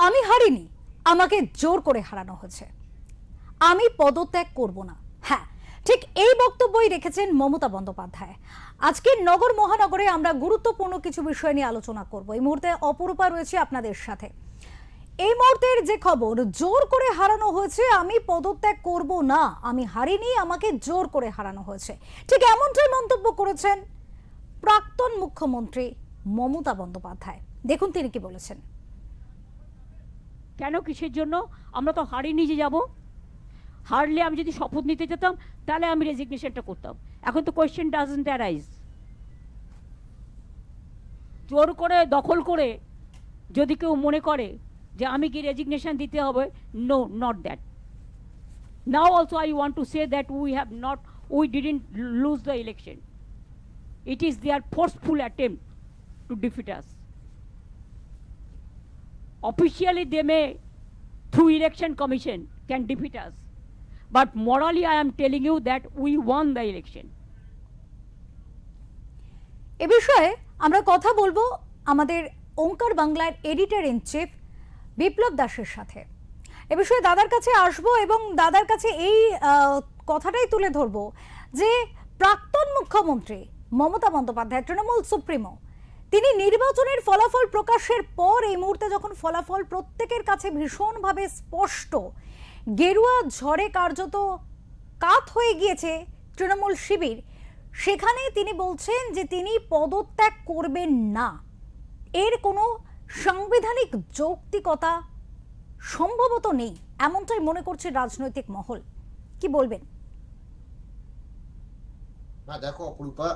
আমি হারিনি, আমাকে জোর করে হারানো হয়েছে, আমি পদত্যাগ করব না। হ্যাঁ, ঠিক এই বক্তব্যই রেখেছেন মমতা বন্দ্যোপাধ্যায়। আজকে নগর মহানগরে আমরা গুরুত্বপূর্ণ কিছু বিষয় নিয়ে আলোচনা করব। এই মুহূর্তে অপরূপা রয়েছে আপনাদের সাথে। এই মুহূর্তের যে খবর, জোর করে হারানো হয়েছে, আমি পদত্যাগ করব না, আমি হারিনি, আমাকে জোর করে হারানো হয়েছে, ঠিক এমনটাই মন্তব্য করেছেন প্রাক্তন মুখ্যমন্ত্রী মমতা বন্দ্যোপাধ্যায়। দেখুন তিনি কি বলেছেন। কেন, কিসের জন্য? আমরা তো হারিয়ে নিয়ে যাব। হারলে আমি যদি শপথ নিতে যেতাম তাহলে আমি রেজিগনেশনটা করতাম। এখন তো কোয়েশ্চেন ডাজন্ট অ্যারাইজ। জোর করে দখল করে যদি কেউ মনে করে যে আমি কি রেজিগনেশন দিতে হবে, no, not that. Now also I want to say that we didn't lose the election. It is their forceful attempt to defeat us. Officially they may, through election commission, can defeat us, but morally I am telling you that we won the election. এ বিষয়ে আমরা কথা বলবো আমাদের ওঙ্কার বাংলার editor in chief বিপ্লব দাসের সাথে। এ বিষয়ে দাদার কাছে আসবো এবং দাদার কাছে এই কথাটাই তুলে ধরবো যে প্রাক্তন মুখ্যমন্ত্রী মমতা বন্দ্যোপাধ্যায়, তৃণমূল সুপ্রিমো, তিনি নির্বাচনের ফলাফল প্রকাশের পর এই মুহূর্তে যখন ফলাফল প্রত্যেকের কাছে ভীষণভাবে স্পষ্ট, গেরুয়া ঝড়ে কার্যত কাত হয়ে গিয়েছে তৃণমূল শিবির, সেখানে তিনি বলছেন যে তিনি পদত্যাগ করবেন না। এর কোনো সাংবিধানিক যৌক্তিকতা সম্ভবত নেই, এমনটাই মনে করছে রাজনৈতিক মহল। কি বলবেন? না দেখো অপরূপা,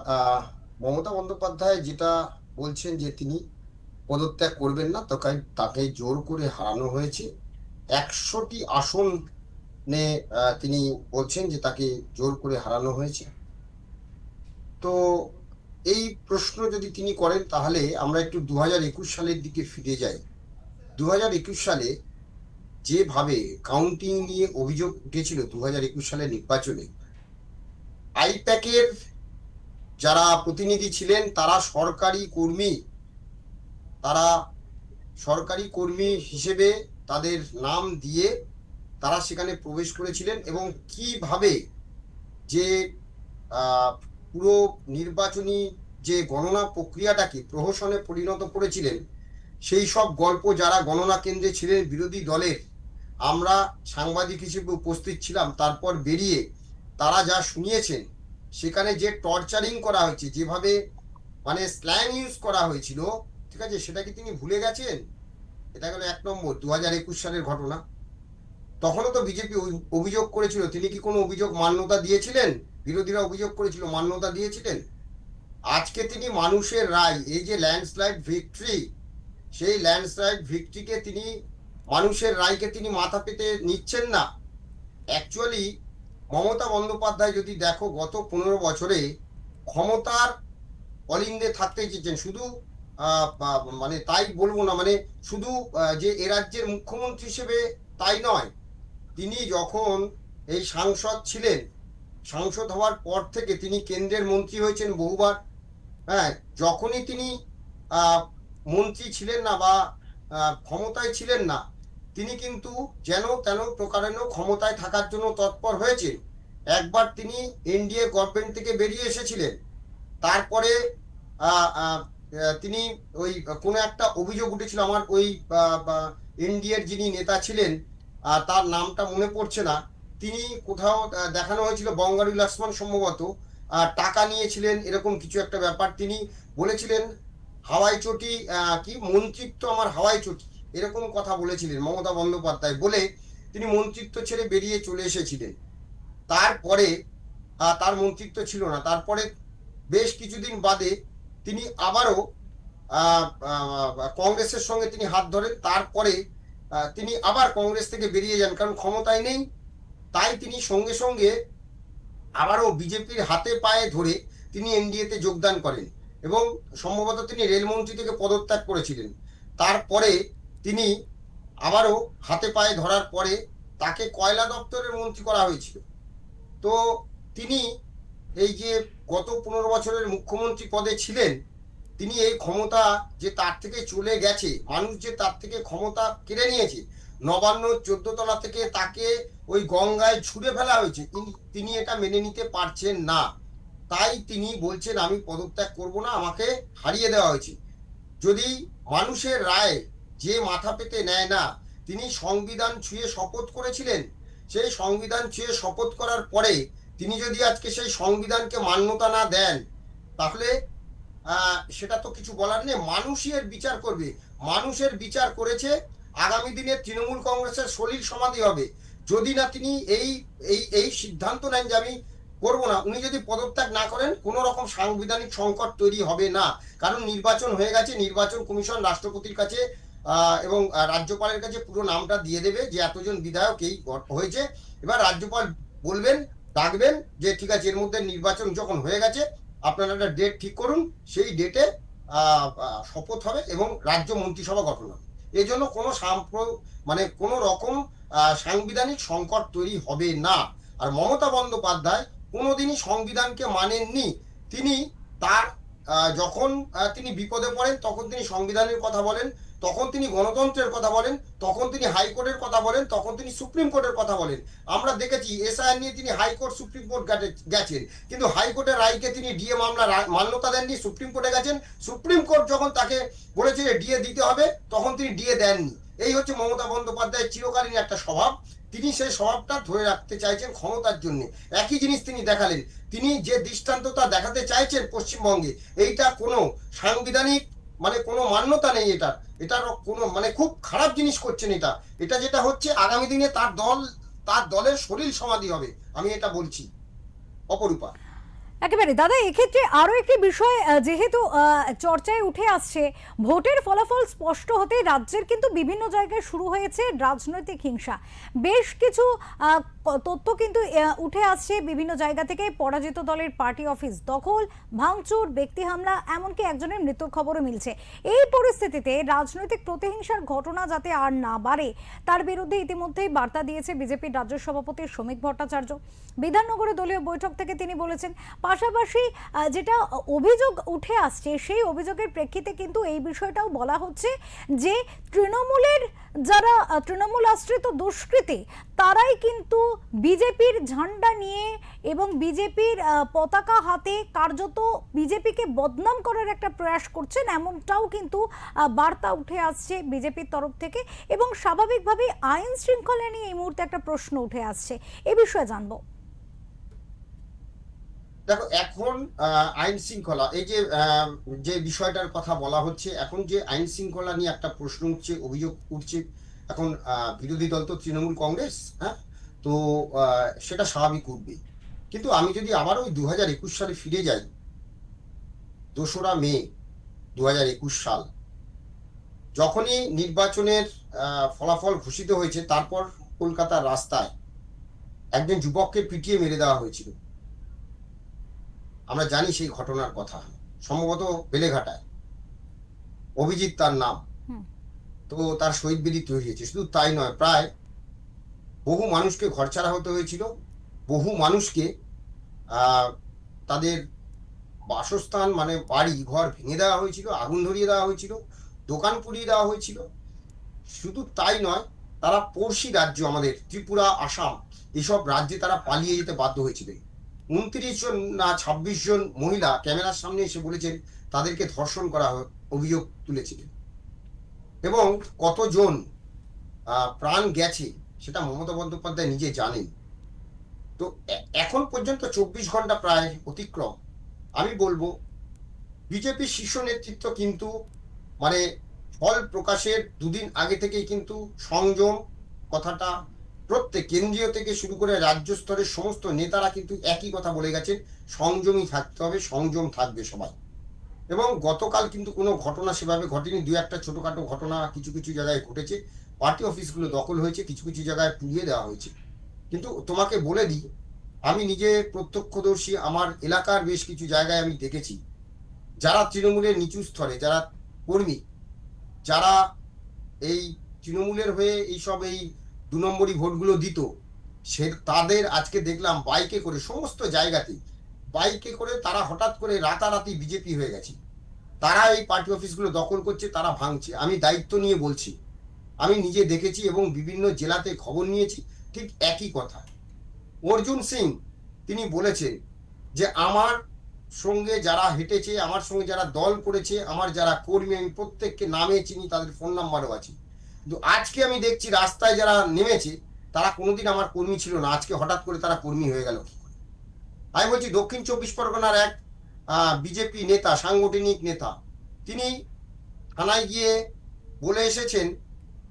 মমতা বন্দ্যোপাধ্যায় যেটা বলছেন যে তিনি পদত্যাগ করবেন না, তাকে জোর করে হারানো হয়েছে। 100টি আসনে তিনি বলছেন যে তাকে জোর করে হারানো হয়েছে। তো এই প্রশ্ন যদি তিনি করেন তাহলে আমরা একটু 2021 সালের দিকে ফিরে যাই। 2021 সালে যেভাবে কাউন্টিং নিয়ে অভিযোগ উঠেছিল 2021 সালের নির্বাচনে, আইপ্যাকের যারা প্রতিনিধি ছিলেন তারা সরকারি কর্মী হিসেবে তাদের নাম দিয়ে তারা সেখানে প্রবেশ করেছিলেন এবং কিভাবে যে পুরো নির্বাচনী যে গণনা প্রক্রিয়াটাকে প্রহসনে পরিণত করেছিলেন, সেই সব গল্প যারা গণনা কেন্দ্রে ছিলেন বিরোধী দলের, আমরা সাংবাদিক হিসেবে উপস্থিত ছিলাম, তারপর বেরিয়ে তারা যা শুনিয়েছেন, সেখানে যে টর্চারিং করা হয়েছে, যেভাবে মানে স্ল্যাং ইউজ করা হয়েছিল, ঠিক আছে, সেটা কি তিনি ভুলে গেছেন? এটা গেল 1 নম্বর। 2021 সালের ঘটনা। তখনও তো বিজেপি অভিযোগ করেছিল, তিনি কি কোনো অভিযোগ মান্যতা দিয়েছিলেন? বিরোধীরা অভিযোগ করেছিল, মান্যতা দিয়েছিলেন? আজকে তিনি মানুষের রায়, এই যে ল্যান্ডস্লাইড ভিক্টরি, সেই ল্যান্ডস্লাইড ভিক্টরিকে তিনি, মানুষের রায়কে তিনি মাথা পেতে নিচ্ছেন না। অ্যাকচুয়ালি মমতা বন্দ্যোপাধ্যায় যদি দেখো, গত 15 বছরে ক্ষমতার অলিন্দে থাকতে চেয়েছেন। শুধু মানে তাই বলবো না, মানে শুধু যে এ রাজ্যের মুখ্যমন্ত্রী হিসেবে তাই নয়, তিনি যখন এই সাংসদ ছিলেন, সাংসদ হওয়ার পর থেকে তিনি কেন্দ্রের মন্ত্রী হয়েছেন বহুবার। হ্যাঁ, যখনই তিনি মন্ত্রী ছিলেন না বা ক্ষমতায় ছিলেন না, তিনি কিন্তু যেন তেন প্রকারেণ ক্ষমতায় থাকার জন্য তৎপর হয়েছে। একবার তিনি এনডিএ গভর্নমেন্ট থেকে বেরিয়ে এসেছিলেন, তারপরে তিনি ওই কোনো একটা অভিযোগ উঠেছিল, আমার ওই এনডিএর যিনি নেতা ছিলেন, তার নামটা মনে পড়ছে না, তিনি কোথাও দেখানো হয়েছিল বঙ্গারী লক্ষ্মণ সম্ভবত টাকা নিয়েছিলেন, এরকম কিছু একটা ব্যাপার। তিনি বলেছিলেন হাওয়াই চটি, কি মন্ত্রিত্ব আমার হাওয়াই চটি, এরকম কথা বলেছিলেন মমতা বন্দ্যোপাধ্যায়, বলে তিনি মন্ত্রিত্ব ছেড়ে বেরিয়ে চলে এসেছিলেন। তারপরে তার মন্ত্রিত্ব ছিল না। তারপরে বেশ কিছুদিন বাদে তিনি আবারও কংগ্রেসের সঙ্গে তিনি হাত ধরেন। তারপরে তিনি আবার কংগ্রেস থেকে বেরিয়ে যান, কারণ ক্ষমতায় নেই। তাই তিনি সঙ্গে সঙ্গে আবারও বিজেপির হাতে পায়ে ধরে তিনি এনডিএতে যোগদান করেন এবং সম্ভবত তিনি রেলমন্ত্রী থেকে পদত্যাগ করেছিলেন। তারপরে তিনি আবারও হাতে পায়ে ধরার পরে তাকে কয়লা দপ্তরের মন্ত্রী করা হয়েছিল। তো তিনি এই যে গত 15 বছরের মুখ্যমন্ত্রী পদে ছিলেন, তিনি এই ক্ষমতা যে তার থেকে চলে গেছে, মানুষ যে তার থেকে ক্ষমতা কেড়ে নিয়েছে, নবান্ন 14 তলা থেকে তাকে ওই গঙ্গায় ছুঁড়ে ফেলা হয়েছে, তিনি এটা মেনে নিতে পারছেন না। তাই তিনি বলছেন আমি পদত্যাগ করব না, আমাকে হারিয়ে দেওয়া হয়েছে। যদি মানুষের রায় যে মাথা পেতে নেয় না, তিনি সংবিধান ছুঁয়ে শপথ করেছিলেন, সেই সংবিধান ছুঁয়ে শপথ করার পরে তিনি যদি আজকে সেই সংবিধানকে মান্যতা না দেন, তাহলে সেটা তো কিছু বলার নেই। মানুষই এর বিচার করবে। মানুষের বিচার করেছে, আগামী দিনে তৃণমূল কংগ্রেসের সলিল সমাধি হবে। যদি না তিনি এই এই এই সিদ্ধান্ত নেন যে আমি করবো না, উনি যদি পদত্যাগ না করেন, কোন রকম সাংবিধানিক সংকট তৈরি হবে না। কারণ নির্বাচন হয়ে গেছে, নির্বাচন কমিশন রাষ্ট্রপতির কাছে এবং রাজ্যপালের কাছে পুরো নামটা দিয়ে দেবে যে এতজন বিধায়ক এই হয়েছে। এবার রাজ্যপাল বলবেন, ডাকবেন যে ঠিক আছে, এর মধ্যে নির্বাচন যখন হয়ে গেছে আপনারা একটা ডেট ঠিক করুন, সেই ডেটে শপথ হবে এবং রাজ্য মন্ত্রিসভা গঠন হবে। এই জন্য কোনো মানে কোনো রকম সাংবিধানিক সংকট তৈরি হবে না। আর মমতা বন্দ্যোপাধ্যায় কোনোদিনই সংবিধানকে মানেননি। তিনি তার যখন তিনি বিপদে পড়েন তখন তিনি সংবিধানের কথা বলেন, তখন তিনি গণতন্ত্রের কথা বলেন, তখন তিনি হাইকোর্টের কথা বলেন, তখন তিনি সুপ্রিম কোর্টের কথা বলেন। আমরা দেখেছি এসআইআর নিয়ে তিনি হাইকোর্ট সুপ্রিম কোর্ট গেছেন, কিন্তু হাইকোর্টের রায়কে তিনি ডিএ মামলা মান্যতা দেননি, সুপ্রিম কোর্টে গেছেন। সুপ্রিম কোর্ট যখন তাকে বলেছে যে ডিএ দিতে হবে, তখন তিনি ডিএ দেননি। এই হচ্ছে মমতা বন্দ্যোপাধ্যায়ের চিরকালীন একটা স্বভাব। তিনি সেই স্বভাবটা ধরে রাখতে চাইছেন ক্ষমতার জন্য। একই জিনিস তিনি দেখালেন, তিনি যে দৃষ্টান্তটা দেখাতে চাইছেন পশ্চিমবঙ্গে, এইটা কোনো সাংবিধানিক মানে কোনো মান্যতা নেই। এটার কোনো মানে খুব খারাপ জিনিস করছেন। এটা যেটা হচ্ছে আগামী দিনে তার দলের সলিল সমাধি হবে, আমি এটা বলছি। অপরূপা, একেবারে দাদা, এক্ষেত্রে আরো একটি বিষয় যেহেতু চর্চায় উঠে আসছে, ভোটের ফলাফল স্পষ্ট হতে রাজ্যের কিন্তু বিভিন্ন জায়গায় শুরু হয়েছে রাজনৈতিক হিংসা। বেশ কিছু তথ্য কিন্তু উঠে আসছে বিভিন্ন জায়গা থেকে। পরাজিত দলের পার্টি অফিস দখল, ভাঙচুর, ব্যক্তি হামলা, এমনকি একজনের মৃত্যুর খবরও মিলছে। এই পরিস্থিতিতে রাজনৈতিক প্রতিহিংসার ঘটনা যাতে আর না বাড়ে, তার বিরুদ্ধে ইতিমধ্যেই বার্তা দিয়েছে বিজেপির রাজ্য সভাপতি শ্রমিক ভট্টাচার্য। বিধাননগরে দলীয় বৈঠক থেকে তিনি বলেছেন। পাশাপাশি যেটা অভিযোগ উঠে আসছে, সেই অভিযোগের প্রেক্ষিতে কিন্তু এই বিষয়টাও বলা হচ্ছে যে তৃণমূলের যারা তৃণমূল আশ্রিত দুষ্কৃতী, তারাই কিন্তু বিজেপির ঝান্ডা নিয়ে এবং বিজেপির পতাকা হাতে কার্যত বিজেপিকে বদনাম করার একটা প্রয়াস করছেন, এমনটাও কিন্তু বার্তা উঠে আসছে বিজেপির তরফ থেকে। এবং স্বাভাবিকভাবেই আইন শৃঙ্খলা নিয়ে এই মুহূর্তে একটা প্রশ্ন উঠে আসছে, এ বিষয়ে জানবো। দেখো, এখন আইন শৃঙ্খলা এই যে বিষয়টার কথা বলা হচ্ছে, এখন যে আইন শৃঙ্খলা নিয়ে একটা প্রশ্ন উঠছে, অভিযোগ উঠছে, এখন বিরোধী দল তো তৃণমূল কংগ্রেস, হ্যাঁ, তো সেটা স্বাভাবিক উঠবে। কিন্তু আমি যদি আবার ওই 2021 সালে ফিরে যাই, 2রা মে 2021 সাল, যখনই নির্বাচনের ফলাফল ঘোষিত হয়েছে, তারপর কলকাতার রাস্তায় একজন যুবককে পিটিয়ে মেরে দেওয়া হয়েছিল। আমরা জানি সেই ঘটনার কথা, সম্ভবত বেলেঘাটায়, অভিজিৎ তার নাম। তো তার শহীদ বেদি তৈরি হয়েছে। শুধু তাই নয়, প্রায় বহু মানুষকে ঘরছাড়া হতে হয়েছিল, বহু মানুষকে তাদের বাসস্থান মানে বাড়ি ঘর ভেঙে দেওয়া হয়েছিল, আগুন ধরিয়ে দেওয়া হয়েছিল, দোকান পুড়িয়ে দেওয়া হয়েছিল। শুধু তাই নয়, তারা পড়শি রাজ্য আমাদের ত্রিপুরা, আসাম, এসব রাজ্যে তারা পালিয়ে যেতে বাধ্য হয়েছিল। 29 জন না 26 জন মহিলা ক্যামেরার সামনে এসে বলেছেন তাদেরকে ধর্ষণ করা অভিযোগ তুলেছিলেন। এবং কতজন প্রাণ গেছে সেটা মমতা বন্দ্যোপাধ্যায় নিজে জানেন। তো এখন পর্যন্ত 24 ঘন্টা প্রায় অতিক্রম। আমি বলবো বিজেপির শীর্ষ নেতৃত্ব কিন্তু মানে ফল প্রকাশের 2 দিন আগে থেকেই কিন্তু সংযম কথাটা প্রত্যেক কেন্দ্রীয় থেকে শুরু করে রাজ্য স্তরের সমস্ত নেতারা কিন্তু একই কথা বলে গেছেন, সংযমী থাকতে হবে, সংযম থাকবে সবাই। এবং গতকাল কিন্তু কোনো ঘটনা সেভাবে ঘটেনি, 2-1টা ছোটখাটো ঘটনা কিছু কিছু জায়গায় ঘটেছে। পার্টি অফিসগুলো দখল হয়েছে, কিছু কিছু জায়গায় পুড়িয়ে দেওয়া হয়েছে। কিন্তু তোমাকে বলে দিই, আমি নিজে প্রত্যক্ষদর্শী, আমার এলাকার বেশ কিছু জায়গায় আমি দেখেছি যারা তৃণমূলের নিচু স্তরে যারা কর্মী, যারা এই তৃণমূলের হয়ে এইসব এই 2 নম্বরই ভোটগুলো দিত, তাদের আজকে দেখলাম বাইকে করে সমস্ত জায়গাতে বাইকে করে তারা হঠাৎ করে রাতারাতি বিজেপি হয়ে গেছে। তারা এই পার্টি অফিসগুলো দখল করছে, তারা ভাঙছে। আমি দায়িত্ব নিয়ে বলছি, আমি নিজে দেখেছি এবং বিভিন্ন জেলাতে খবর নিয়েছি, ঠিক একই কথা। অর্জুন সিং তিনি বলেছেন যে আমার সঙ্গে যারা হেঁটেছে, আমার সঙ্গে যারা দল করেছে, আমার যারা কর্মী, আমি প্রত্যেককে নামে চিনি, তাদের ফোন নাম্বারও আছে। কিন্তু আজকে আমি দেখছি রাস্তায় যারা নেমেছে তারা কোনোদিন আমার কর্মী ছিল না, আজকে হঠাৎ করে তারা কর্মী হয়ে গেল কি করে? আমি বলছি দক্ষিণ 24 পরগনার এক বিজেপি নেতা, সাংগঠনিক নেতা, তিনি থানায় গিয়ে বলে এসেছেন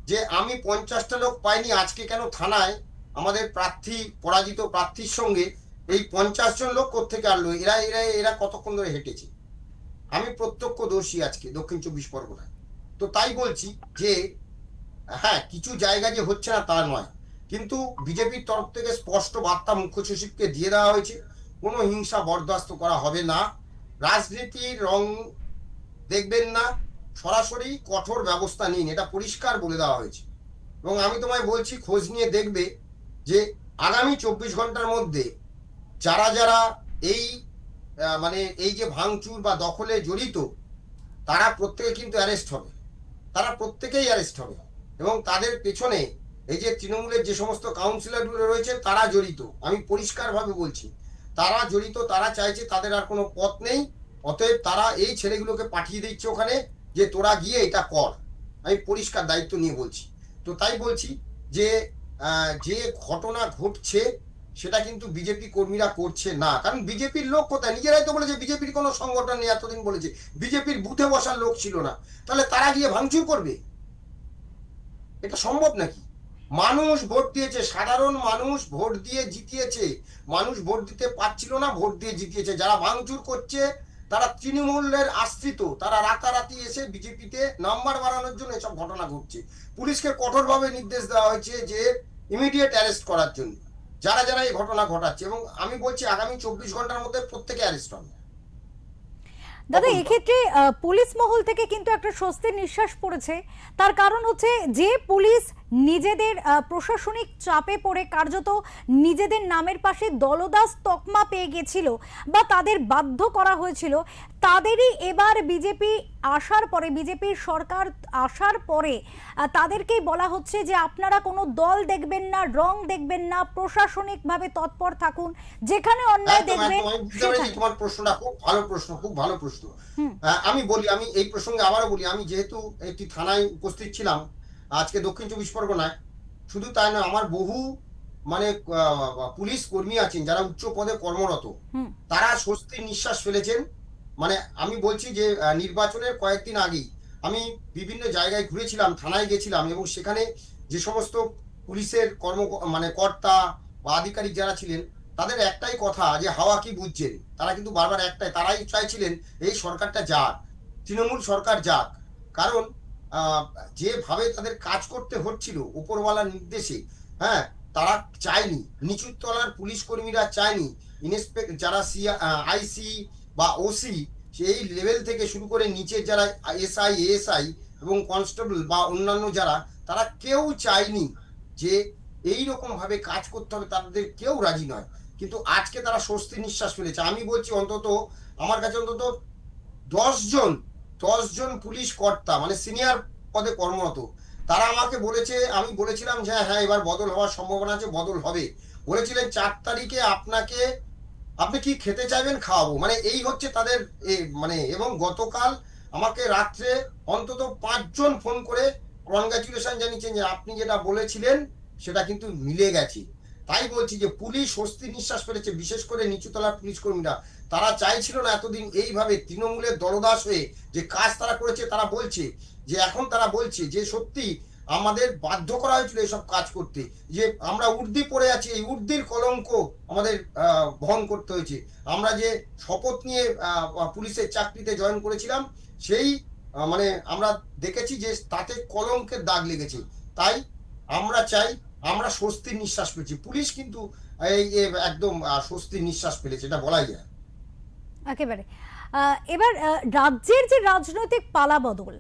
যে আমি 50টা লোক পাইনি, আজকে কেন থানায় আমাদের প্রার্থী, পরাজিত প্রার্থীর সঙ্গে এই 50 জন লোক কোত্থেকে আনলো, এরা এরা এরা কতক্ষণ ধরে হেঁটেছে? আমি প্রত্যক্ষদর্শী আজকে দক্ষিণ 24 পরগনায়। তো তাই বলছি যে হ্যাঁ, কিছু জায়গা যে হচ্ছে না তা নয়, কিন্তু বিজেপির তরফ থেকে স্পষ্ট বার্তা মুখ্য সচিবকে দিয়ে দেওয়া হয়েছে, কোনো হিংসা বরদাস্ত করা হবে না, রাজনীতির রং দেখবেন না, সরাসরি কঠোর ব্যবস্থা নিন, এটা পরিষ্কার বলে দেওয়া হয়েছে। এবং আমি তোমায় বলছি, খোঁজ নিয়ে দেখবে যে আগামী 24 ঘন্টার মধ্যে যারা যারা এই মানে এই যে ভাঙচুর বা দখলে জড়িত, তারা প্রত্যেকে কিন্তু অ্যারেস্ট হবে, তারা প্রত্যেকেই অ্যারেস্ট হবে। এবং তাদের পেছনে এই যে তৃণমূলের যে সমস্ত কাউন্সিলরগুলো রয়েছে তারা জড়িত, আমি পরিষ্কারভাবে বলছি, তারা জড়িত, তারা চাইছে, তাদের আর কোনো পথ নেই, অতএব তারা এই ছেলেগুলোকে পাঠিয়ে দিচ্ছে ওখানে যে তোরা গিয়ে এটা কর। আমি পরিষ্কার দায়িত্ব নিয়ে বলছি। তো তাই বলছি যে যে ঘটনা ঘটছে সেটা কিন্তু বিজেপি কর্মীরা করছে না, কারণ বিজেপির লোক কোথায়? নিজেরাই তো বলেছে বিজেপির কোনো সংগঠন নেই, এতদিন বলেছে বিজেপির বুথে বসার লোক ছিল না, তাহলে তারা গিয়ে ভাঙচুর করবে? এটা সম্ভব নাকি? মানুষ ভোট দিয়েছে, সাধারণ মানুষ ভোট দিয়ে জিতিয়েছে, মানুষ ভোট দিতে পারছিল না, ভোট দিয়ে জিতিয়েছে। যারা ভাঙচুর করছে তারা তৃণমূলের আশ্রিত, তারা রাতারাতি এসে বিজেপিতে নাম্বার বাড়ানোর জন্য এসব ঘটনা ঘটছে। পুলিশকে কঠোরভাবে নির্দেশ দেওয়া হয়েছে যে ইমিডিয়েট অ্যারেস্ট করার জন্য যারা যারা এই ঘটনা ঘটাচ্ছে, এবং আমি বলছি আগামী 24 ঘন্টার মধ্যে প্রত্যেকে অ্যারেস্ট হবে। দাদা, এক্ষেত্রে পুলিশ মহল থেকে কিন্তু একটা স্বস্তির নিঃশ্বাস পড়েছে। তার কারণ হচ্ছে যে পুলিশ নিজেদের প্রশাসনিক চাপে পড়ে কার্যত নিজেদের নামের পাশে দলদাস তকমা পেয়ে গেছিল বা তাদের বাধ্য করা হয়েছিল, তাদেরই এবার বিজেপি আসার পরে, বিজেপির সরকার আসার পরে তাদেরকেই বলা হচ্ছে যে আপনারা কোনো দল দেখবেন না, রং দেখবেন না, প্রশাসনিকভাবে তৎপর থাকুন, যেখানে অন্যায় দেখবেন। তোমার প্রশ্নটা খুব ভালো প্রশ্ন, খুব ভালো প্রশ্ন। আমি বলি, আমি এই প্রসঙ্গে আবারও বলি, আমি যেহেতু একটি থানায় উপস্থিত ছিলাম আজকে দক্ষিণ 24 পরগনায়, শুধু তাই নয়, আমার বহু মানে পুলিশ কর্মী আছেন যারা উচ্চ পদে কর্মরত, তারা স্বস্তির নিঃশ্বাস ফেলেছেন। মানে আমি বলছি যে নির্বাচনের কয়েকদিন আগেই আমি বিভিন্ন জায়গায় ঘুরেছিলাম, থানায় গেছিলাম, এবং সেখানে যে সমস্ত পুলিশের মানে কর্তা বা আধিকারিক যারা ছিলেন, তাদের একটাই কথা যে হাওয়া কি বুঝছেন, তারা কিন্তু বারবার একটাই, তারাই চাইছিলেন এই সরকারটা যাক, তৃণমূল সরকার যাক। কারণ যেভাবে তাদের কাজ করতে হচ্ছিল উপরওয়ালার নির্দেশে, হ্যাঁ, তারা চায়নি, নিচুর তলার পুলিশ কর্মীরা চায়নি, ইন্সপেক্টর যারা আইসি বা ওসি সেই লেভেল থেকে শুরু করে নিচের যারা এসআই এএসআই এবং কনস্টেবল বা অন্যান্য যারা, তারা কেউ চায়নি যে এই রকম ভাবে কাজ করতে হবে, তাদের কেউ রাজি নয়। কিন্তু আজকে তারা স্বস্তি নিঃশ্বাস ফেলেছে। আমি বলছি অন্তত আমার কাছে অন্তত 10 জন পুলিশ কর্তা, মানে সিনিয়র পদে কর্মরত, তারা আমাকে বলেছে, আমি বলেছিলাম যে হ্যাঁ এবার বদল হওয়ার সম্ভাবনা আছে, বদল হবে। বলেছিলেন 4 তারিখে আপনি কি খেতে চাইবেন, খাওয়াবো, মানে এই হচ্ছে তাদের মানে। এবং গতকাল আমাকে রাত্রে অন্তত 5 জন ফোন করে কনগ্রাচুলেশন জানিয়েছেন যে আপনি যেটা বলেছিলেন সেটা কিন্তু মিলে গেছে। তাই বলছি যে পুলিশ স্বস্তি নিঃশ্বাস ফেলেছে, বিশেষ করে নিচুতলার পুলিশ কর্মীরা। তারা চাইছিল না এতদিন এইভাবে তৃণমূলের দলদাস হয়ে যে কাজ তারা করেছে, তারা বলছে যে এখন তারা বলছে যে সত্যি আমাদের বাধ্য করা হয়েছিল এসব কাজ করতে, যে আমরা উর্দি পড়ে আছি, এই উর্দির কলঙ্ক আমাদের বহন করতে হয়েছে। আমরা যে শপথ নিয়ে পুলিশের চাকরিতে জয়েন করেছিলাম, সেই মানে আমরা দেখেছি যে তাতে কলঙ্কের দাগ লেগেছে। তাই আমরা চাই, আমরা স্বস্তির নিঃশ্বাস পেয়েছি, পুলিশ কিন্তু এই একদম স্বস্তির নিঃশ্বাস ফেলেছে, এটা বলাই যায় একেবারে। এবার রাজ্যের যে রাজনৈতিক পালাবদল,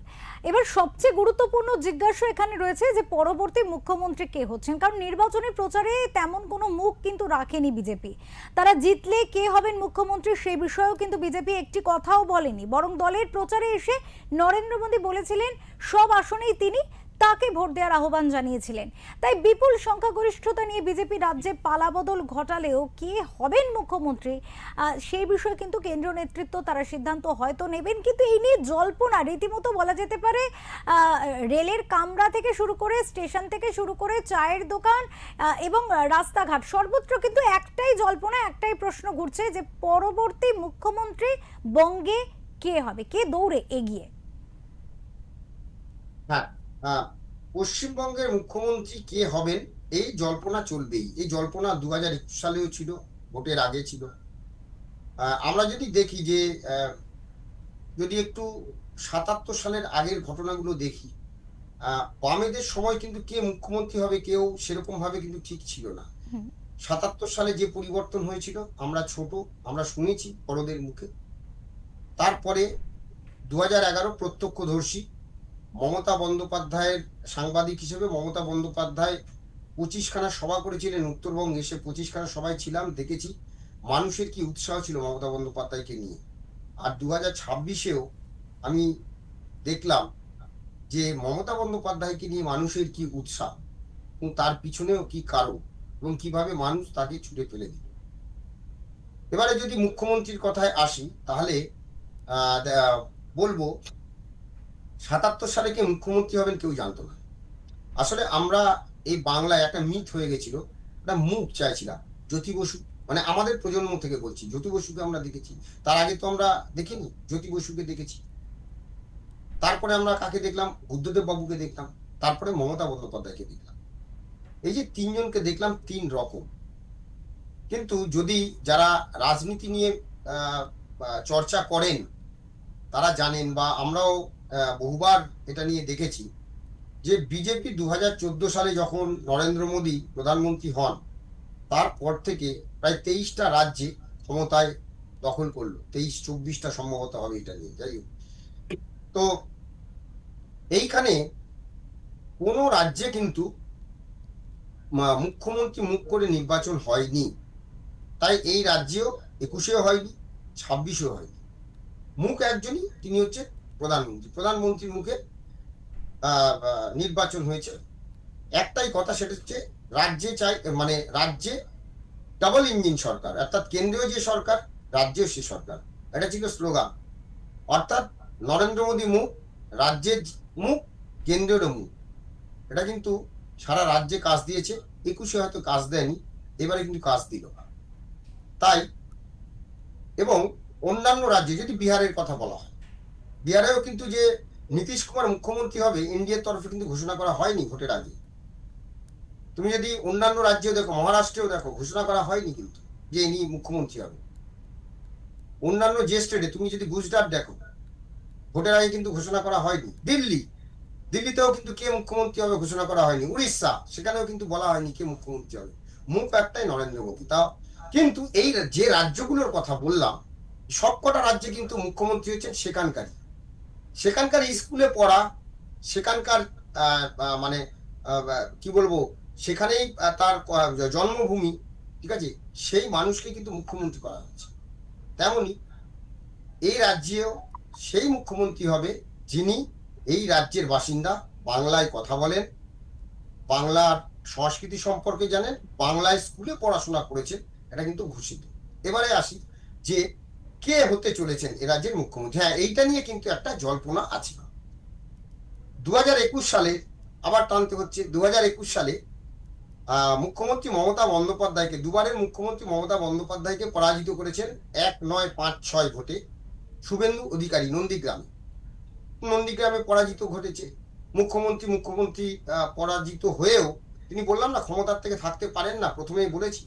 এবার সবচেয়ে গুরুত্বপূর্ণ জিজ্ঞাসা এখানে রয়েছে যে পরবর্তী মুখ্যমন্ত্রী কে হচ্ছেন, কারণ নির্বাচনী প্রচারে তেমন কোনো মুখ কিন্তু রাখেনি বিজেপি। তারা জিতলে কে হবেন মুখ্যমন্ত্রী সেই বিষয়েও কিন্তু বিজেপি একটি কথাও বলেনি, বরং দলের প্রচারে এসে নরেন্দ্র মোদী বলেছিলেন সব আসনেই তিনি তাকে ভোট দেওয়ার আহ্বান জানিয়েছিলেন। তাই বিপুল সংখ্যাগরিষ্ঠতা নিয়ে বিজেপি রাজ্যে পালাবদল ঘটালেও কে হবেন মুখ্যমন্ত্রী সেই বিষয়ে কিন্তু কেন্দ্রীয় নেতৃত্ব তারা সিদ্ধান্ত হয়তো নেবেন, কিন্তু এই নিয়ে জল্পনা রীতিমতো বলা যেতে পারে। রেলের কামরা থেকে শুরু করে স্টেশন থেকে শুরু করে চায়ের দোকান এবং রাস্তাঘাট সর্বত্র কিন্তু একটাই জল্পনা, একটাই প্রশ্ন ঘুরছে যে পরবর্তী মুখ্যমন্ত্রী বঙ্গে কে হবে, কে দৌড়ে এগিয়ে। হ্যাঁ, পশ্চিমবঙ্গের মুখ্যমন্ত্রী কে হবেন এই জল্পনা চলবেই। এই জল্পনা 2021 সালেও ছিল, ভোটের আগে ছিল। আমরা যদি দেখি যে যদি একটু 77 সালের আগের ঘটনাগুলো দেখি, বামেদের সময় কিন্তু কে মুখ্যমন্ত্রী হবে কেউ সেরকম ভাবে কিন্তু ঠিক ছিল না। 77 সালে যে পরিবর্তন হয়েছিল আমরা ছোট, আমরা শুনেছি বড়দের মুখে। তারপরে 2011 প্রত্যক্ষদর্শী মমতা বন্দ্যোপাধ্যায়ের সাংবাদিক হিসেবে মমতা বন্দ্যোপাধ্যায় 25খানা সভা করেছিলেন উত্তরবঙ্গে। সে 25খানা সভায় ছিলাম, দেখেছি মানুষের কি উৎসাহ ছিল মমতা বন্দ্যোপাধ্যায়কে নিয়ে। আর 2026-এও আমি দেখলাম যে মমতা বন্দ্যোপাধ্যায়কে নিয়ে মানুষের কি উৎসাহ এবং তার পিছনেও কি কারণ এবং কিভাবে মানুষ তাকে ছুটে ফেলে দিল। এবারে যদি মুখ্যমন্ত্রীর কথায় আসি তাহলে বলবো 77 সালে কে মুখ্যমন্ত্রী হবেন কেউ জানতো না। আসলে আমরা এই বাংলায় একটা মিথ হয়ে গেছিল, একটা মুখ চাইছিলাম জ্যোতি বসু, মানে আমাদের প্রজন্ম থেকে বলছি। জ্যোতি বসুকে আমরা দেখেছি, তার আগে তো আমরা দেখিনি। জ্যোতি বসুকে দেখেছি, তারপরে আমরা কাকে দেখলাম, বুদ্ধদেব বাবুকে দেখলাম, তারপরে মমতা বন্দ্যোপাধ্যায়কে দেখলাম। এই যে তিনজনকে দেখলাম তিন রকম। কিন্তু যদি যারা রাজনীতি নিয়ে চর্চা করেন তারা জানেন, বা আমরাও বহুবার এটা নিয়ে দেখেছি, যে বিজেপি 2014 সালে যখন নরেন্দ্র মোদী প্রধানমন্ত্রী হন তারপর থেকে প্রায় 23টা রাজ্যে ক্ষমতায় দখল করলো। 23-24টা সম্ভবত হবে এটা নিয়ে, যাই হোক। তো এইখানে কোন রাজ্যে কিন্তু মুখ্যমন্ত্রী মুখ করে নির্বাচন হয়নি। তাই এই রাজ্যেও 21-এও হয়নি, 26-এও হয়নি। মুখ একজনই, তিনি হচ্ছে প্রধানমন্ত্রী। প্রধানমন্ত্রীর মুখে নির্বাচন হয়েছে। একটাই কথা, সেটা হচ্ছে রাজ্যে চাই, মানে রাজ্যে ডাবল ইঞ্জিন সরকার, অর্থাৎ কেন্দ্রীয় যে সরকার রাজ্যেও সে সরকার। এটা ছিল স্লোগান। অর্থাৎ নরেন্দ্র মোদী মুখ, রাজ্যের মুখ, কেন্দ্রেরও মুখ। এটা কিন্তু সারা রাজ্যে কাজ দিয়েছে। 21-এ হয়তো কাজ দেয়নি, এবারে কিন্তু কাজ দিল। তাই এবং অন্যান্য রাজ্যে যদি বিহারের কথা বলা হয়, বিহারেও কিন্তু যে নীতিশ কুমার মুখ্যমন্ত্রী হবে এনডিএর তরফে কিন্তু ঘোষণা করা হয়নি ভোটের আগে। তুমি যদি অন্যান্য রাজ্যেও দেখো, মহারাষ্ট্রেও দেখো, ঘোষণা করা হয়নি কিন্তু যে ইনি মুখ্যমন্ত্রী হবে। অন্যান্য যে স্টেটে, তুমি যদি গুজরাট দেখো, ভোটের আগে কিন্তু ঘোষণা করা হয়নি। দিল্লিতেও কিন্তু কে মুখ্যমন্ত্রী হবে ঘোষণা করা হয়নি। উড়িষ্যা, সেখানেও কিন্তু বলা হয়নি কে মুখ্যমন্ত্রী হবে। মুখ একটাই, নরেন্দ্র মোদী। তা কিন্তু এই যে রাজ্যগুলোর কথা বললাম, সবকটা রাজ্যে কিন্তু মুখ্যমন্ত্রী হচ্ছেন সেখানকার স্কুলে পড়া, সেখানকার মানে কি বলবো, সেখানেই তার জন্মভূমি, ঠিক আছে, সেই মানুষকে কিন্তু মুখ্যমন্ত্রী করা হচ্ছে। তেমনি এই রাজ্যেও সেই মুখ্যমন্ত্রী হবে যিনি এই রাজ্যের বাসিন্দা, বাংলায় কথা বলেন, বাংলার সংস্কৃতি সম্পর্কে জানেন, বাংলায় স্কুলে পড়াশোনা করেছেন। এটা কিন্তু ঘোষিত। এবারে আসি যে কে হতে চলেছেন এ রাজ্যের মুখ্যমন্ত্রী। হ্যাঁ, এইটা নিয়ে কিন্তু একটা জল্পনা আছে। 2021 সালে আবার টানতে হচ্ছে। 2021 সালে মুখ্যমন্ত্রী মমতা বন্দ্যোপাধ্যায়কে, দুবারের মুখ্যমন্ত্রী মমতা বন্দ্যোপাধ্যায়কে পরাজিত করেছেন 1,9,5,6 ভোটে শুভেন্দু অধিকারী নন্দীগ্রামে পরাজিত ঘটেছে। মুখ্যমন্ত্রী পরাজিত হয়েও তিনি, বললাম না, ক্ষমতার থেকে থাকতে পারেন না, প্রথমেই বলেছি।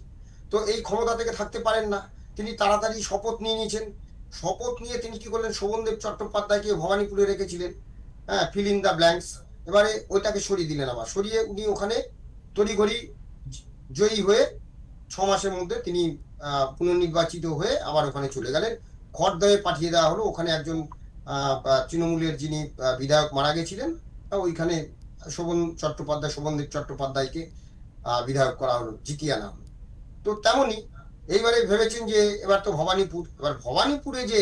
তো এই ক্ষমতা থেকে থাকতে পারেন না, তিনি তাড়াতাড়ি শপথ নিয়ে নিয়েছেন। শপথ নিয়ে তিনি কি করলেন, শোভনদেব চট্টোপাধ্যায়কে ভবানীপুরে রেখেছিলেন, হ্যাঁ, ফিল ইন দ্য ব্ল্যাঙ্কস। এবারে ওইটাকে সরিয়ে দিলেন। আবার সরিয়ে উনি ওখানে তড়িঘড়ি জয়ী হয়ে 6 মাসের মধ্যে তিনি পুনর্নির্বাচিত হয়ে আবার ওখানে চলে গেলেন। খড়দহে পাঠিয়ে দেওয়া হলো। ওখানে একজন তৃণমূলের যিনি বিধায়ক মারা গেছিলেন, ওইখানে শোভনদেব চট্টোপাধ্যায়কে বিধায়ক করা হলো, জিতিয়ে আনা হলো। তো তেমনই এইবারে ভেবেছেন যে এবার তো ভবানীপুর, এবার ভবানীপুরে যে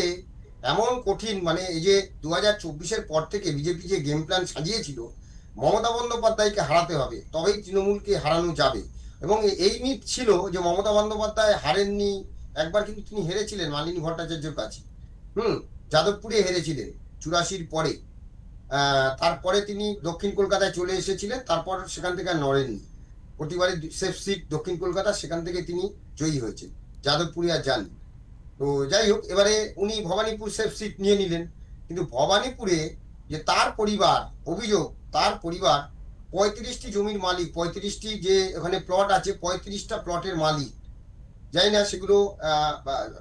এমন কঠিন, মানে এই যে 2024-এর পর থেকে বিজেপি যে গেম প্ল্যান সাজিয়েছিল, মমতা বন্দ্যোপাধ্যায়কে হারাতে হবে, তবেই তৃণমূলকে হারানো যাবে। এবং এই মিথ ছিল যে মমতা বন্দ্যোপাধ্যায় হারেননি, একবার কিন্তু তিনি হেরেছিলেন মালিনী ভট্টাচার্যের কাছে, যাদবপুরে হেরেছিলেন 84-র পরে। তারপরে তিনি দক্ষিণ কলকাতায় চলে এসেছিলেন, তারপর সেখান থেকে আর নড়েননি। প্রতিবারই সেফ সিট দক্ষিণ কলকাতা, সেখান থেকে তিনি জয়ী হয়েছেন, যাদবপুরে আর যান। তো যাই হোক, এবারে উনি ভবানীপুর সেফ সিট নিয়ে নিলেন। কিন্তু ভবানীপুরে যে তার পরিবার, অভিযোগ তার পরিবার 35টি জমির মালিক, 35টি যে ওখানে প্লট আছে, 35টা প্লটের মালিক। জানি না সেগুলো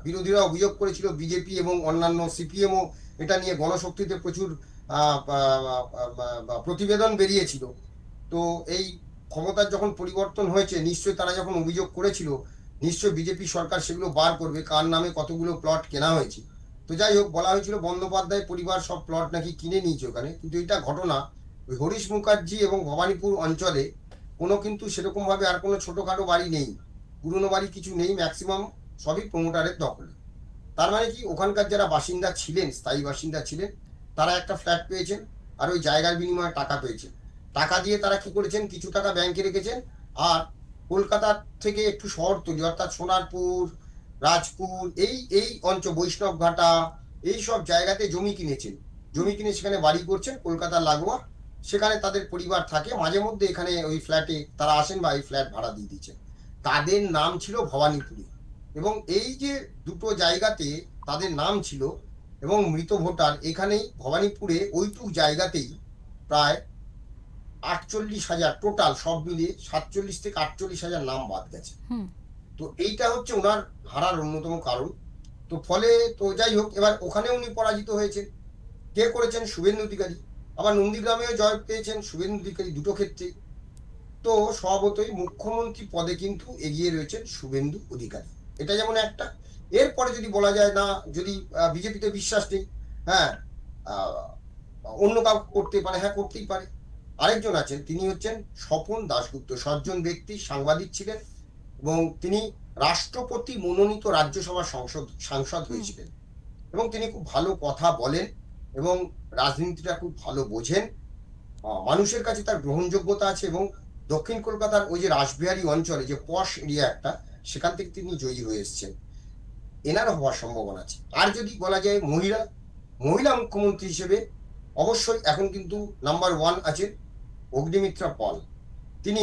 বিরোধীরা অভিযোগ করেছিল, বিজেপি এবং অন্যান্য সিপিএমও এটা নিয়ে গণশক্তিতে প্রচুর প্রতিবেদন বেরিয়েছিল। তো এই ক্ষমতার যখন পরিবর্তন হয়েছে, নিশ্চয়ই তারা যখন অভিযোগ করেছিল, নিশ্চয়ই বিজেপি সরকার সেগুলো বার করবে, কার নামে কতগুলো প্লট কেনা হয়েছে। তো যাই হোক, বলা হয়েছিল বন্দ্যোপাধ্যায় পরিবার সব প্লট নাকি কিনে নিয়েছে ওখানে, কিন্তু এটা ঘটনা ওই হরিশ মুখার্জি এবং ভবানীপুর অঞ্চলে কোনো কিন্তু সেরকম ভাবে আর কোনো ছোটখাটো বাড়ি নেই, পুরনো বাড়ি কিছু নেই, ম্যাক্সিমাম সবই প্রমোটারের দখলে। তার মানে কি, ওখানকার যারা বাসিন্দা ছিলেন, স্থায়ী বাসিন্দা ছিলেন, তারা একটা ফ্ল্যাট পেয়েছেন আর ওই জায়গার বিনিময়ে টাকা পেয়েছেন। টাকা দিয়ে তারা কি করেছেন, কিছু টাকা ব্যাংকে রেখেছেন, আর কলকাতার থেকে একটু শহরতলি অর্থাৎ সোনারপুর, রাজপুর, এই অঞ্চল, বৈষ্ণবঘাটা, এই সব জায়গাতে জমি কিনেছেন। জমি কিনে সেখানে বাড়ি করছেন, কলকাতার লাগোয়া, সেখানে তাদের পরিবার থাকে। মাঝে মধ্যে এখানে ওই ফ্ল্যাটে তারা আসেন বা এই ফ্ল্যাট ভাড়া দিয়ে দিচ্ছেন। তাদের নাম ছিল ভবানীপুরে। এবং এই যে দুটো জায়গাতে তাদের নাম ছিল এবং মৃত ভোটার এখানেই ভবানীপুরে ওইটুক জায়গাতেই প্রায় 48,000 টোটাল, সব মিলিয়ে 47 থেকে 48,000 নাম বাদ গেছে। তো এইটা হচ্ছে ওনার হারার অন্যতম কারণ। তো ফলে তো যাই হোক, এবার ওখানে উনি পরাজিত হয়েছেন। কে করেছেন? শুভেন্দু অধিকারী। আবার নন্দীগ্রামেও জয় পেয়েছেন শুভেন্দু অধিকারী, দুটো ক্ষেত্রে। তো স্বভাবতই মুখ্যমন্ত্রী পদে কিন্তু এগিয়ে রয়েছেন শুভেন্দু অধিকারী, এটা যেমন একটা। এরপরে যদি বলা যায় না, যদি বিজেপিতে বিশ্বাস নেই, হ্যাঁ অন্য কাউকে করতে পারে, হ্যাঁ করতেই পারে। আরেকজন আছেন, তিনি হচ্ছেন স্বপন দাশগুপ্ত, সজ্জন ব্যক্তি, সাংবাদিক ছিলেন এবং তিনি রাষ্ট্রপতি মনোনীত রাজ্যসভার সাংসদ হয়েছিলেন। এবং তিনি খুব ভালো কথা বলেন এবং রাজনীতিটা খুব ভালো বোঝেন, মানুষের কাছে তার গ্রহণযোগ্যতা আছে। এবং দক্ষিণ কলকাতার ওই যে রাসবিহারী অঞ্চলে যে পশ এরিয়া একটা, সেখান থেকে তিনি জয়ী হয়ে এসেছেন, এনার হওয়ার সম্ভাবনা আছে। আর যদি বলা যায় মহিলা মুখ্যমন্ত্রী হিসেবে, অবশ্যই এখন কিন্তু নাম্বার 1 আছেন অগ্নিমিত্রা পল। তিনি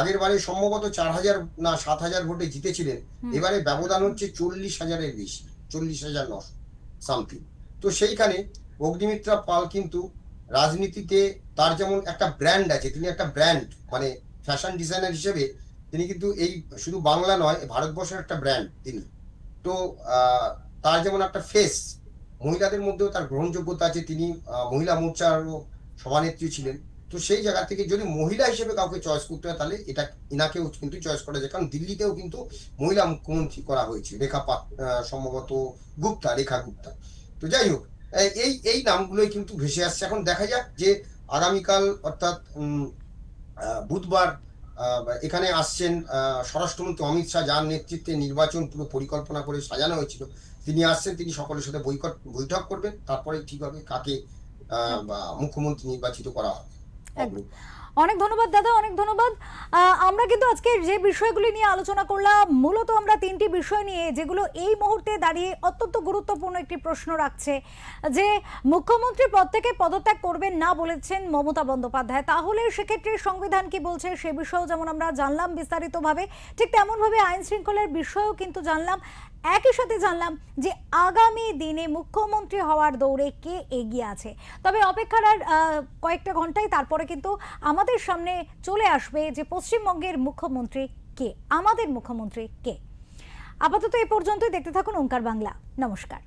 আগের বারে সম্ভবত 4,000 না 7,000 ভোটে জিতেছিলেন, এবারে ব্যবধান হচ্ছে 40,000-এর বেশি, 40,900 সামথিং। তো সেইখানে অগ্নিমিত্রা পাল কিন্তু রাজনীতিতে তার যেমন একটা ব্র্যান্ড আছে, তিনি একটা ব্র্যান্ড, মানে ফ্যাশন ডিজাইনার হিসেবে তিনি কিন্তু এই শুধু বাংলা নয়, ভারতবর্ষের একটা ব্র্যান্ড তিনি। তো তার যেমন একটা ফেস, মহিলাদের মধ্যেও তার গ্রহণযোগ্যতা আছে, তিনি মহিলা মোর্চারও সভানেত্রী ছিলেন। তো সেই জায়গা থেকে যদি মহিলা হিসেবে কাউকে চয়েস করতে হয়, তাহলে এটা ইনাকেও কিন্তু চয়েস করা যায়, কারণ দিল্লিতেও কিন্তু মহিলা মুখ্যমন্ত্রী করা হয়েছে, সম্ভবত রেখা গুপ্তা। তো যাই হোক, এই নামগুলোই কিন্তু ভেসে আসছে। এখন দেখা যাক যে আগামীকাল অর্থাৎ বুধবার এখানে আসছেন স্বরাষ্ট্রমন্ত্রী অমিত শাহ, যার নেতৃত্বে নির্বাচন পুরো পরিকল্পনা করে সাজানো হয়েছিল। তিনি আসছেন, তিনি সকলের সাথে বৈঠক করবেন, তারপরে ঠিক হবে কাকে মুখ্যমন্ত্রী নির্বাচিত করা হবে। অনেক ধন্যবাদ দাদা, অনেক ধন্যবাদ। আমরা কিন্তু আজকে যে বিষয়গুলি নিয়ে আলোচনা করলাম, মূলত আমরা 3টি বিষয় নিয়ে, যেগুলো এই মুহূর্তে দাঁড়িয়ে অত্যন্ত গুরুত্বপূর্ণ একটি প্রশ্ন রাখছে, যে মুখ্যমন্ত্রী পদ থেকে পদত্যাগ করবেন না বলেছেন মমতা বন্দ্যোপাধ্যায়, তাহলে সেক্ষেত্রে সংবিধান কি বলছে সে বিষয়েও যেমন আমরা জানলাম বিস্তারিতভাবে, ঠিক তেমনভাবে আইন শৃঙ্খলার বিষয়েও কিন্তু জানলাম। একই সাথে জানলাম যে আগামী দিনে মুখ্যমন্ত্রী হওয়ার দৌড়ে কে এগিয়ে আছে। তবে অপেক্ষার আর কয়েকটা ঘন্টায় তারপরে কিন্তু আমাদের সামনে চলে আসবে যে পশ্চিমবঙ্গের মুখ্যমন্ত্রী কে, আমাদের মুখ্যমন্ত্রী কে। আপাতত এই পর্যন্তই, দেখতে থাকুন ওঙ্কার বাংলা। নমস্কার।